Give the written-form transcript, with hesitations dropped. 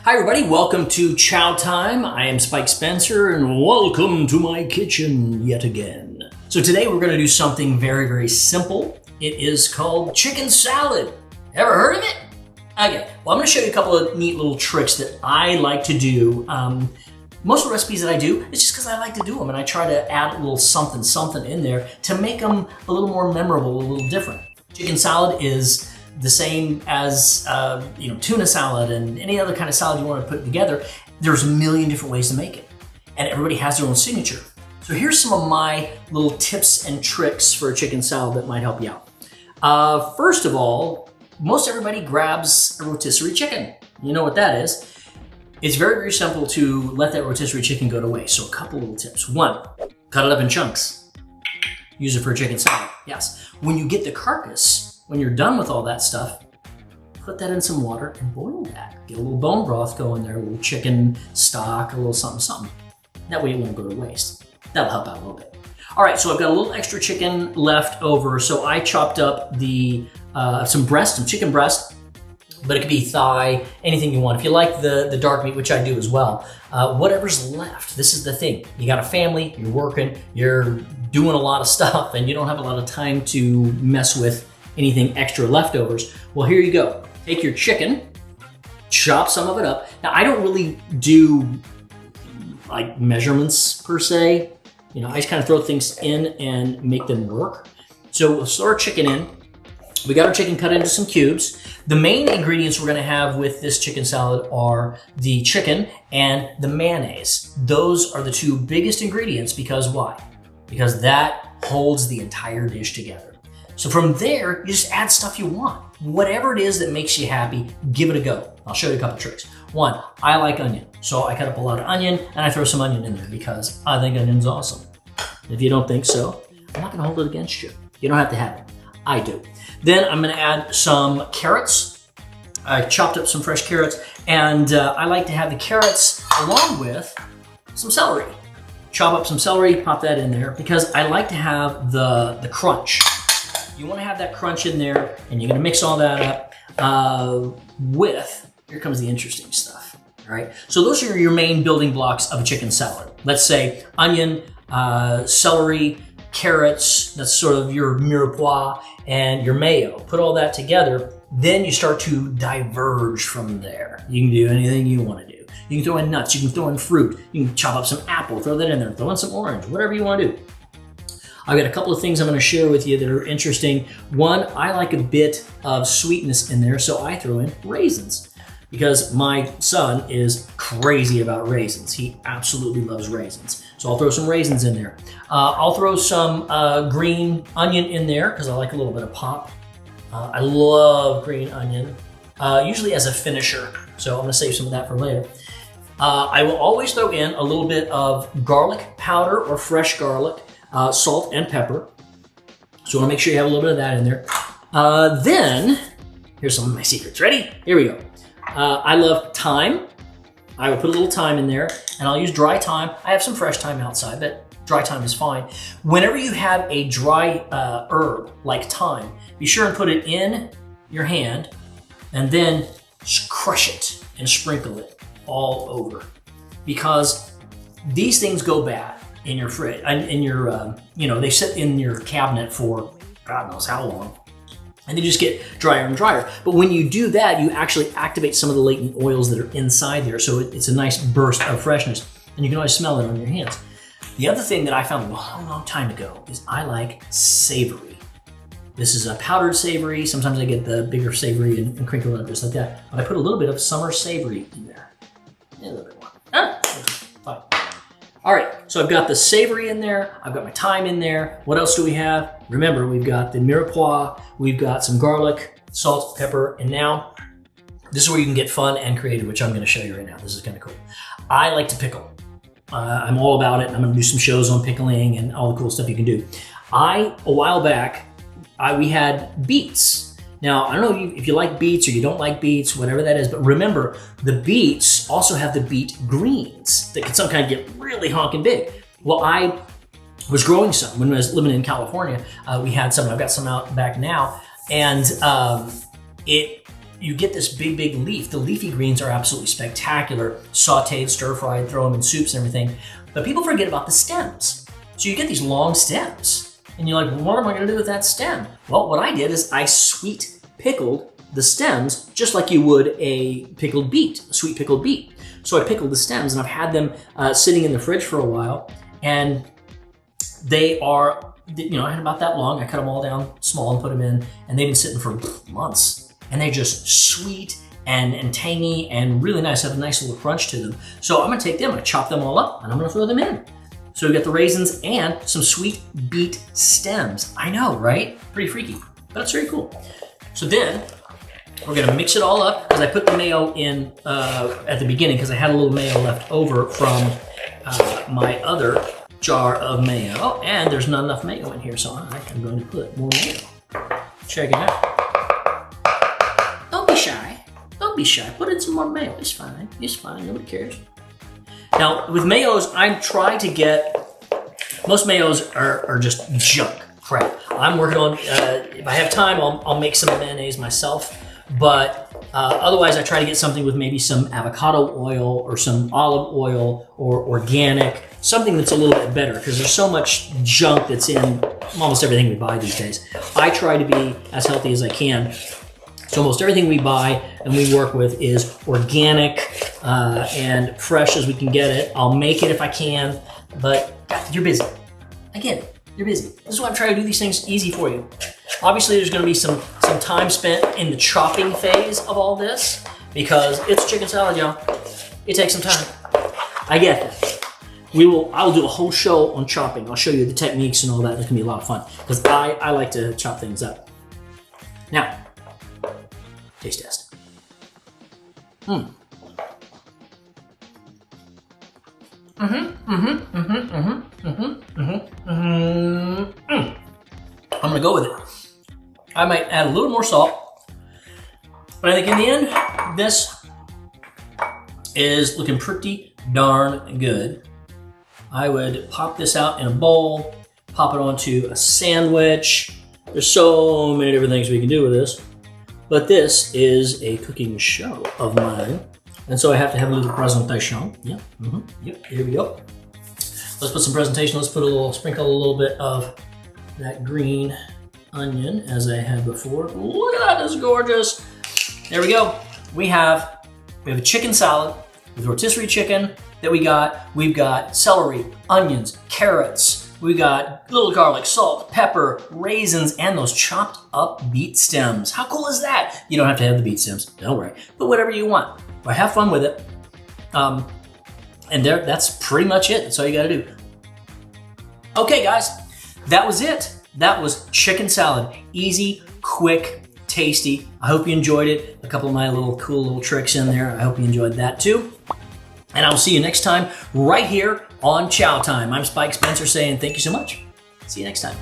Hi everybody, welcome to Chow Time. I am Spike Spencer and welcome to my kitchen yet again. So today we're going to do something very, very simple. It is called chicken salad. Ever heard of it? Okay, well I'm going to show you a couple of neat little tricks that I like to do. Most of the recipes that I do, it's just because I like to do them and I try to add a little something in there to make them a little more memorable, a little different. Chicken salad is the same as tuna salad and any other kind of salad you want to put together. There's a million different ways to make it, and everybody has their own signature. So here's some of my little tips and tricks for a chicken salad that might help you out. First of all, most everybody grabs a rotisserie chicken. You know what that is. It's very, very simple to let that rotisserie chicken go to waste. So a couple little tips. One, cut it up in chunks. Use it for a chicken salad. Yes. When you get the carcass, when you're done with all that stuff, put that in some water and boil that. Get a little bone broth going there, a little chicken stock, a little something. That way it won't go to waste. That'll help out a little bit. All right, so I've got a little extra chicken left over, so I chopped up some chicken breast, but it could be thigh, anything you want. If you like the dark meat, which I do as well, whatever's left, this is the thing. You got a family, you're working, you're doing a lot of stuff, and you don't have a lot of time to mess with anything extra leftovers. Well, here you go. Take your chicken, chop some of it up. Now, I don't really do like measurements per se. I just kind of throw things in and make them work. So we'll throw our chicken in. We got our chicken cut into some cubes. The main ingredients we're gonna have with this chicken salad are the chicken and the mayonnaise. Those are the two biggest ingredients because why? Because that holds the entire dish together. So from there, you just add stuff you want. Whatever it is that makes you happy, give it a go. I'll show you a couple tricks. One, I like onion. So I cut up a lot of onion and I throw some onion in there because I think onion's awesome. If you don't think so, I'm not gonna hold it against you. You don't have to have it. I do. Then I'm gonna add some carrots. I chopped up some fresh carrots and I like to have the carrots along with some celery. Chop up some celery, pop that in there because I like to have the crunch. You want to have that crunch in there, and you're going to mix all that up with, here comes the interesting stuff, all right? So those are your main building blocks of a chicken salad. Let's say onion, celery, carrots, that's sort of your mirepoix, and your mayo. Put all that together, then you start to diverge from there. You can do anything you want to do. You can throw in nuts, you can throw in fruit, you can chop up some apple, throw that in there, throw in some orange, whatever you want to do. I've got a couple of things I'm going to share with you that are interesting. One, I like a bit of sweetness in there, so I throw in raisins because my son is crazy about raisins. He absolutely loves raisins. So I'll throw some raisins in there. I'll throw some green onion in there because I like a little bit of pop. I love green onion, usually as a finisher. So I'm going to save some of that for later. I will always throw in a little bit of garlic powder or fresh garlic. Salt and pepper. So I want to make sure you have a little bit of that in there. Then, here's some of my secrets. Ready? Here we go. I love thyme. I will put a little thyme in there, and I'll use dry thyme. I have some fresh thyme outside, but dry thyme is fine. Whenever you have a dry herb like thyme, be sure and put it in your hand, and then crush it and sprinkle it all over. Because these things go bad in your fridge, they sit in your cabinet for God knows how long, and they just get drier and drier. But when you do that, you actually activate some of the latent oils that are inside there, so it's a nice burst of freshness, and you can always smell it on your hands. The other thing that I found a long time ago is I like savory. This is a powdered savory. Sometimes I get the bigger savory and crinkle it just like that, but I put a little bit of summer savory in there. A little bit more. Fine. All right, so I've got the savory in there, I've got my thyme in there. What else do we have? Remember, we've got the mirepoix, we've got some garlic, salt, pepper, and now this is where you can get fun and creative, which I'm gonna show you right now. This is kind of cool. I like to pickle. I'm all about it, and I'm gonna do some shows on pickling and all the cool stuff you can do. A while back, we had beets. Now, I don't know if you like beets or you don't like beets, whatever that is, but remember, the beets also have the beet greens that can sometimes get really honking big. Well, I was growing some when I was living in California. We had some, I've got some out back now, and it you get this big leaf. The leafy greens are absolutely spectacular. Sauteed, stir-fried, throw them in soups and everything. But people forget about the stems. So you get these long stems. And you're like, what am I gonna do with that stem? Well, what I did is I sweet pickled the stems just like you would a pickled beet, a sweet pickled beet. So I pickled the stems and I've had them sitting in the fridge for a while, and they are, I had about that long. I cut them all down small and put them in, and they've been sitting for months. And they're just sweet and tangy and really nice, have a nice little crunch to them. So I'm gonna take them, I chop them all up, and I'm gonna throw them in. So we got the raisins and some sweet beet stems. I know, right? Pretty freaky, but it's very cool. So then we're gonna mix it all up, because I put the mayo in at the beginning because I had a little mayo left over from my other jar of mayo, and there's not enough mayo in here, so I'm going to put more mayo. Check it out. Don't be shy. Don't be shy. Put in some more mayo. It's fine. It's fine. Nobody cares. Now, with mayos, I'm trying to get, most mayos are just junk crap. I'm working on, if I have time, I'll make some mayonnaise myself. But otherwise, I try to get something with maybe some avocado oil or some olive oil or organic, something that's a little bit better, because there's so much junk that's in almost everything we buy these days. I try to be as healthy as I can. So almost everything we buy and we work with is organic and fresh as we can get it. I'll make it if I can, but you're busy. I get it. You're busy. This is why I'm trying to do these things easy for you. Obviously, there's going to be some time spent in the chopping phase of all this, because it's chicken salad, y'all. It takes some time. I get that. I'll do a whole show on chopping. I'll show you the techniques and all that. It's going to be a lot of fun, because I like to chop things up. Now, taste test. I'm gonna go with it. I might add a little more salt, but I think in the end, this is looking pretty darn good. I would pop this out in a bowl, pop it onto a sandwich. There's so many different things we can do with this, but this is a cooking show of mine. And so I have to have a little presentation. Yeah, yep, here we go. Let's put some presentation. Let's sprinkle a little bit of that green onion as I had before. Look at that, this is gorgeous. There we go. We have a chicken salad with rotisserie chicken that we got. We've got celery, onions, carrots. We got little garlic, salt, pepper, raisins, and those chopped up beet stems. How cool is that? You don't have to have the beet stems, don't worry, but whatever you want. But have fun with it. And that's pretty much it. That's all you gotta do. Okay, guys, that was it. That was chicken salad. Easy, quick, tasty. I hope you enjoyed it. A couple of my cool little tricks in there. I hope you enjoyed that too. And I'll see you next time right here on Chow Time. I'm Spike Spencer saying thank you so much. See you next time.